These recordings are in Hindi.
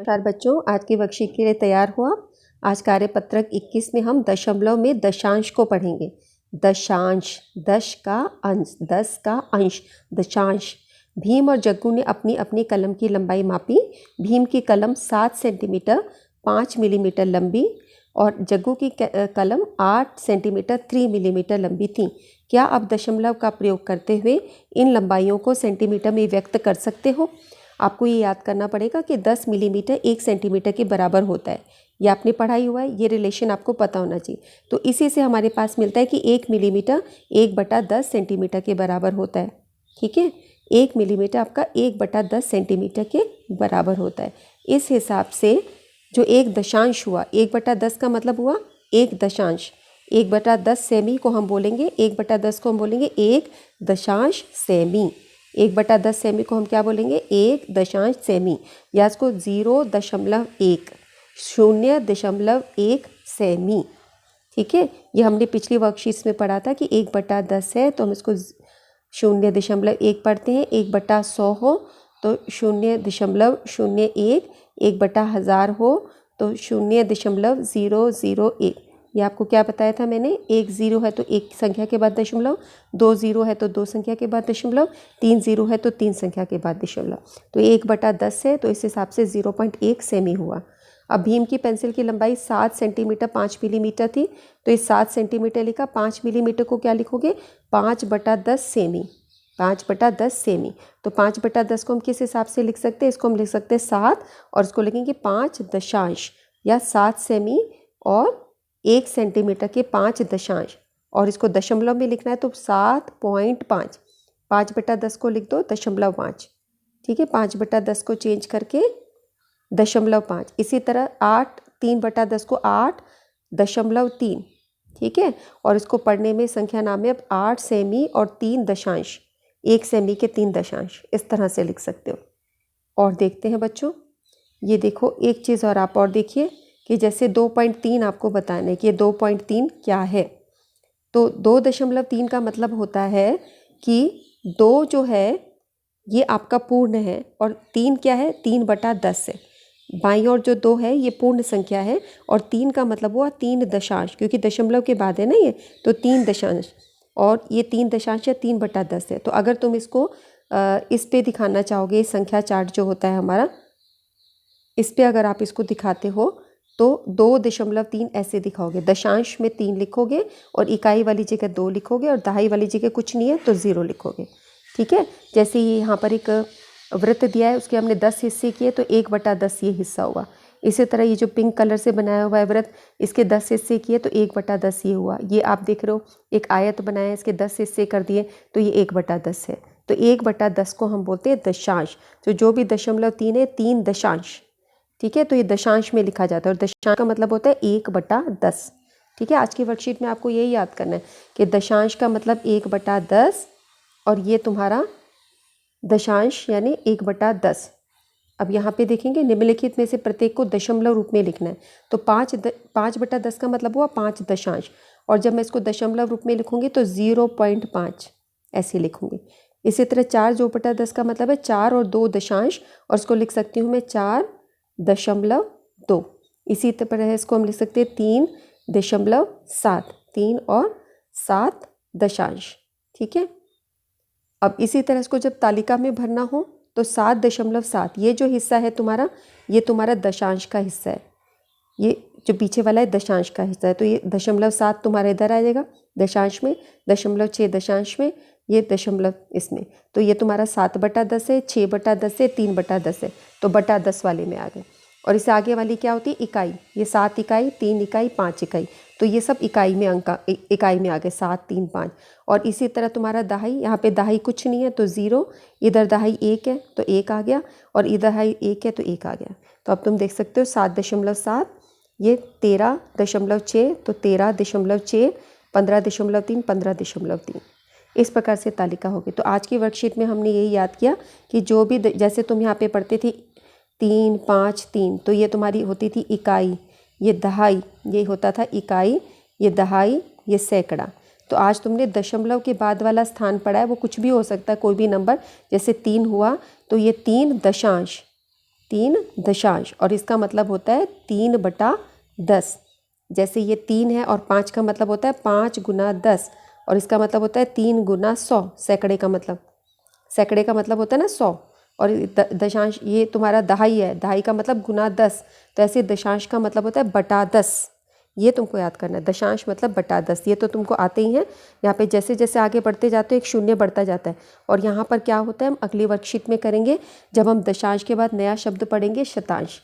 नमस्कार बच्चों, आज की वर्कशीट के लिए तैयार हुआ। आज कार्यपत्रक 21 में हम दशमलव में दशांश को पढ़ेंगे। दशांश, दश का अंश, 10 का अंश, दशांश। भीम और जग्गू ने अपनी अपनी कलम की लंबाई मापी। भीम की कलम 7 सेंटीमीटर 5 मिलीमीटर लंबी और जग्गू की कलम 8 सेंटीमीटर 3 मिलीमीटर लंबी थी। क्या आप दशमलव का प्रयोग करते हुए इन लंबाइयों को सेंटीमीटर में व्यक्त कर सकते हो? आपको ये याद करना पड़ेगा कि 10 मिलीमीटर 1 सेंटीमीटर के बराबर होता है। ये आपने पढ़ाई हुआ है, ये रिलेशन आपको पता होना चाहिए। तो इसी से हमारे पास मिलता है कि 1 मिलीमीटर 1/10 सेंटीमीटर के बराबर होता है। ठीक है, 1 मिलीमीटर आपका 1/10 सेंटीमीटर के बराबर होता है। इस हिसाब से जो एक दशांश हुआ, 1/10 का मतलब हुआ एक दशांश। 1/10 सेमी को हम बोलेंगे, 1/10 को हम बोलेंगे 1 दशांश सेमी। 1/10 सेमी को हम क्या बोलेंगे? 1 दशांश सेमी, या इसको 0.1, 0.1 सेमी। ठीक है, ये हमने पिछली वर्कशीट्स में पढ़ा था कि 1/10 है तो हम इसको 0.1 पढ़ते हैं। 1/100 हो तो 0.01, 1/1000 हो तो 0.001। ये आपको क्या बताया था मैंने? 1 0 है तो एक संख्या के बाद दशमलव, 2 0 है तो 2 संख्या के बाद दशमलव, 3 0 है तो 3 संख्या के बाद दशमलव। तो 1/10 है तो इस हिसाब से 0.1 सेमी हुआ। अब भीम की पेंसिल की लंबाई 7 सेंटीमीटर 5 मिलीमीटर थी, तो इस 7 सेंटीमीटर लिखा। 5 मिलीमीटर को क्या लिखोगे? 5/10 सेमी, 5/10 सेमी। तो 5/10 को हम किस हिसाब से लिख सकते हैं? इसको हम लिख सकते हैं 7 और इसको लिखेंगे 5 दशांश, या 7 सेमी और 1 सेंटीमीटर के 5 दशांश। और इसको दशमलव में लिखना है तो 7.5, 5/10 को लिख दो 0.5। ठीक है, 5/10 को चेंज करके 0.5। इसी तरह 8, 3/10 को 8.3। ठीक है, और इसको पढ़ने में संख्या नाम है अब 8 सेमी और 3 दशांश, 1 सेमी के 3 दशांश, इस तरह से लिख सकते हो। और देखते हैं बच्चों, ये देखो एक चीज़ और आप और देखिए कि जैसे 2.3 आपको बताना है कि ये 2.3 क्या है। तो 2.3 का मतलब होता है कि 2 जो है ये आपका पूर्ण है और 3 क्या है? 3/10 है। बाईं ओर जो 2 है ये पूर्ण संख्या है और 3 का मतलब हुआ 3 दशांश, क्योंकि दशमलव के बाद है ना ये, तो 3 दशांश। और ये 3 दशांश या 3/10 है। तो अगर तुम इसको इस पे दिखाना चाहोगे, संख्या चार्ट जो होता है हमारा, इस पे अगर आप इसको दिखाते हो तो 2.3 ऐसे दिखाओगे। दशांश में 3 लिखोगे और इकाई वाली जगह 2 लिखोगे और दहाई वाली जगह कुछ नहीं है तो 0 लिखोगे। ठीक है, जैसे ये यहाँ पर एक वृत्त दिया है, उसके हमने 10 हिस्से किए तो 1/10 ये हिस्सा हुआ। इसी तरह ये जो पिंक कलर से बनाया हुआ है वृत्त, इसके 10 हिस्से किए तो 1/10 ये हुआ। ये आप देख रहे हो एक आयत बनाया है, इसके 10 हिस्से कर दिए तो ये 1/10 है। तो 1/10 को हम बोलते हैं दशांश। तो जो भी 0.3 है, 3 दशांश। ठीक है, तो ये दशांश में लिखा जाता है और दशांश का मतलब होता है 1/10। ठीक है, आज की वर्कशीट में आपको यही याद करना है कि दशांश का मतलब 1/10 और ये तुम्हारा दशांश यानी 1/10। अब यहाँ पे देखेंगे निम्नलिखित में से प्रत्येक को दशमलव रूप में लिखना है। तो 5/10 का मतलब हुआ 5 दशांश, और जब मैं इसको दशमलव रूप में लिखूंगी तो 0.5 ऐसे लिखूंगी। इसी तरह 4/10 का मतलब है 4 और 2 दशांश, और इसको लिख सकती हूँ मैं 4.2। इसी तरह इसको हम लिख सकते हैं 3.7, 3 और 7 दशांश। ठीक है, अब इसी तरह इसको जब तालिका में भरना हो तो 7.7, ये जो हिस्सा है तुम्हारा, ये तुम्हारा दशांश का हिस्सा है। ये जो पीछे वाला है दशांश का हिस्सा है, तो ये 0.7 तुम्हारा इधर आ जाएगा दशांश में, 0.6 दशांश में, ये दशमलव इसमें। तो ये तुम्हारा 7/10 है, 6/10 है, 3/10 है, तो 10 वाले में आ गए। और इससे आगे वाली क्या होती है? इकाई। ये 7 इकाई, 3 इकाई, 5 इकाई, तो ये सब इकाई में इकाई में आ गए 7, 3, 5। और इसी तरह तुम्हारा दहाई, यहाँ पे दहाई कुछ नहीं है तो 0, इधर दहाई 1 है तो 1 आ गया, और इधर दहाई 1 है तो 1 आ गया। तो अब तुम देख सकते हो 7.7, ये 13.6, तो 13.6, 15.3, 15.3, इस प्रकार से तालिका होगी। तो आज की वर्कशीट में हमने यही याद किया कि जो भी जैसे तुम यहाँ पे पढ़ते थे 3, 5, 3, तो ये तुम्हारी होती थी इकाई, ये दहाई, ये होता था इकाई, ये दहाई, ये सैकड़ा। तो आज तुमने दशमलव के बाद वाला स्थान पढ़ा है, वो कुछ भी हो सकता है, कोई भी नंबर। जैसे 3 हुआ तो ये 3 दशांश, 3 दशांश, और इसका मतलब होता है 3/10। जैसे ये 3 है और 5 का मतलब होता है 5 गुना 10, और इसका मतलब होता है 3 गुना 100। सैकड़े का मतलब होता है ना 100। और दशांश ये तुम्हारा दहाई है, दहाई का मतलब गुना 10, तो ऐसे दशांश का मतलब होता है बटा 10। ये तुमको याद करना है, दशांश मतलब बटा 10। ये तो तुमको आते ही हैं। यहाँ पे जैसे जैसे आगे बढ़ते जाते हो एक शून्य बढ़ता जाता है। और यहाँ पर क्या होता है, हम अगली वर्कशीट में करेंगे जब हम दशांश के बाद नया शब्द पढ़ेंगे शतांश।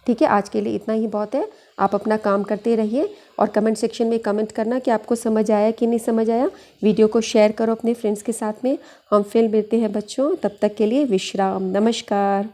ठीक है, आज के लिए इतना ही बहुत है। आप अपना काम करते रहिए और कमेंट सेक्शन में कमेंट करना कि आपको समझ आया कि नहीं समझ आया। वीडियो को शेयर करो अपने फ्रेंड्स के साथ में। हम फिर मिलते हैं बच्चों, तब तक के लिए विश्राम। नमस्कार।